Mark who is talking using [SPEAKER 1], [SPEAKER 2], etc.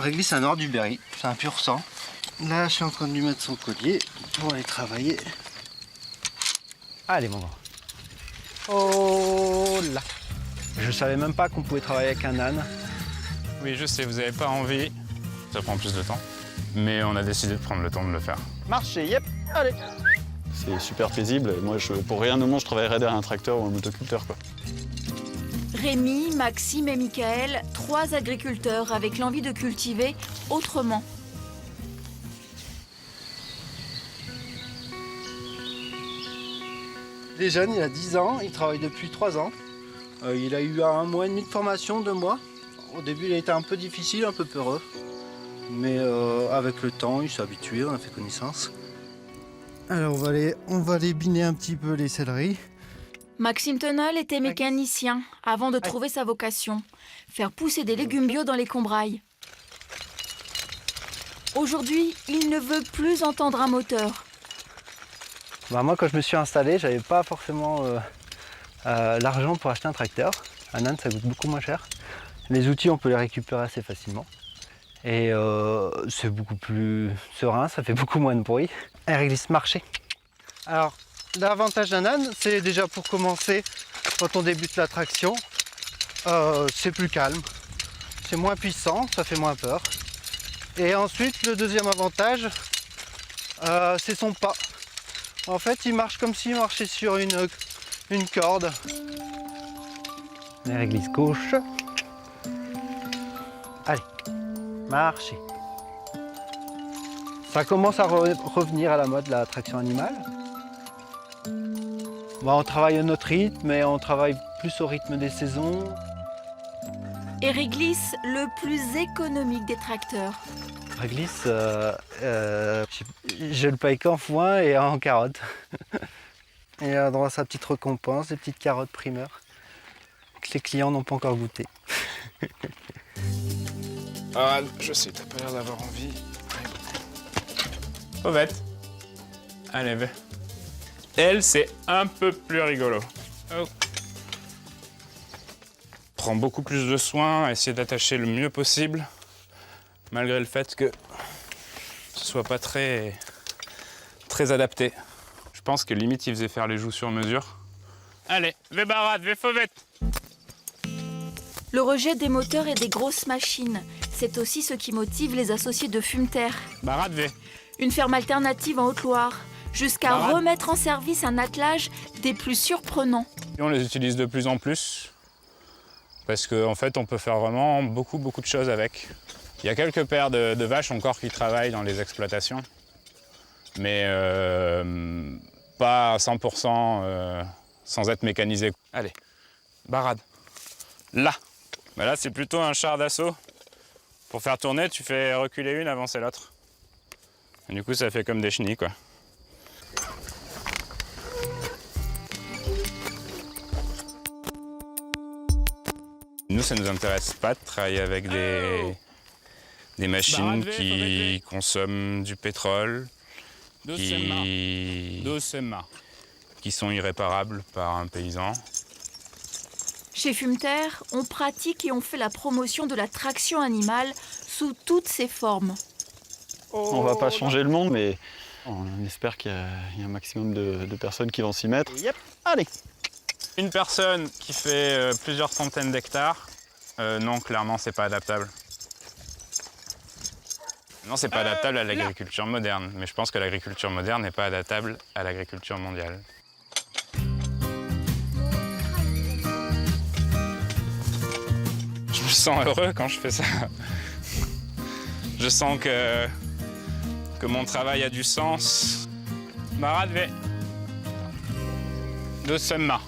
[SPEAKER 1] Réglis, c'est un nord du Berry, c'est un pur sang. Là, je suis en train de lui mettre son collier pour aller travailler.
[SPEAKER 2] Allez, mon grand. Oh là. Je savais même pas qu'on pouvait travailler avec un âne.
[SPEAKER 3] Oui, je sais, vous n'avez pas envie. Ça prend plus de temps. Mais on a décidé de prendre le temps de le faire.
[SPEAKER 2] Marchez, yep, allez.
[SPEAKER 4] C'est super paisible. Moi, pour rien au monde, je travaillerais derrière un tracteur ou un motoculteur, quoi.
[SPEAKER 5] Rémi, Maxime et Michael, 3 agriculteurs avec l'envie de cultiver autrement.
[SPEAKER 1] Il est jeune, il a 10 ans, il travaille depuis 3 ans. Il a eu 1 mois et demi de formation, 2 mois. Au début, il a été un peu difficile, un peu peureux. Mais avec le temps, il s'est habitué, on a fait connaissance. Alors, on va aller biner un petit peu les céleris.
[SPEAKER 5] Maxime Tenol était mécanicien avant de trouver sa vocation, faire pousser des légumes bio dans les combrailles. Aujourd'hui, il ne veut plus entendre un moteur.
[SPEAKER 2] Bah, moi, quand je me suis installé, j'avais pas forcément l'argent pour acheter un tracteur. Un âne, ça coûte beaucoup moins cher. Les outils, on peut les récupérer assez facilement. Et c'est beaucoup plus serein, ça fait beaucoup moins de bruit. Elle réglisse marcher. Alors, l'avantage d'un âne, c'est déjà pour commencer, quand on débute la traction, c'est plus calme. C'est moins puissant, ça fait moins peur. Et ensuite, le deuxième avantage, c'est son pas. En fait, il marche comme s'il marchait sur une corde. La réglisse gauche. Allez, marchez. Ça commence à revenir à la mode, la traction animale. Bon, on travaille à notre rythme, mais on travaille plus au rythme des saisons.
[SPEAKER 5] Et Réglis, le plus économique des tracteurs.
[SPEAKER 2] Réglis, je le paye qu'en foin et en carottes. Et il a droit à sa petite récompense, des petites carottes primeurs, que les clients n'ont pas encore goûté.
[SPEAKER 3] Ah, je sais, t'as pas l'air d'avoir envie. Fauvette. Allez, va. Elle, c'est un peu plus rigolo. Oh. Prends beaucoup plus de soin, essaie d'attacher le mieux possible, malgré le fait que ce soit pas très adapté. Je pense que limite, il faisait faire les joues sur mesure. Allez, vais barade, vais fauvette.
[SPEAKER 5] Le rejet des moteurs et des grosses machines, c'est aussi ce qui motive les associés de Fumeterre.
[SPEAKER 3] Barade, vais.
[SPEAKER 5] Une ferme alternative en Haute-Loire, jusqu'à remettre en service un attelage des plus surprenants.
[SPEAKER 3] Et on les utilise de plus en plus, parce qu'en fait, on peut faire vraiment beaucoup de choses avec. Il y a quelques paires de vaches encore qui travaillent dans les exploitations, mais pas à 100% sans être mécanisé. Allez, barade. Là. Bah là, c'est plutôt un char d'assaut. Pour faire tourner, tu fais reculer une, avancer l'autre. Et du coup, ça fait comme des chenilles, quoi. Nous, ça ne nous intéresse pas de travailler avec des machines qui consomment du pétrole, qui sont irréparables par un paysan.
[SPEAKER 5] Chez Fumeterre, on pratique et on fait la promotion de la traction animale sous toutes ses formes.
[SPEAKER 4] On va pas changer le monde, mais on espère qu'il y a un maximum de personnes qui vont s'y mettre.
[SPEAKER 2] Yep, allez.
[SPEAKER 3] Une personne qui fait plusieurs centaines d'hectares, non, clairement, c'est pas adaptable. Non, c'est pas adaptable à l'agriculture moderne, mais je pense que l'agriculture moderne n'est pas adaptable à l'agriculture mondiale. Je me sens heureux quand je fais ça. Je sens que mon travail a du sens. Barad ve. De Semma.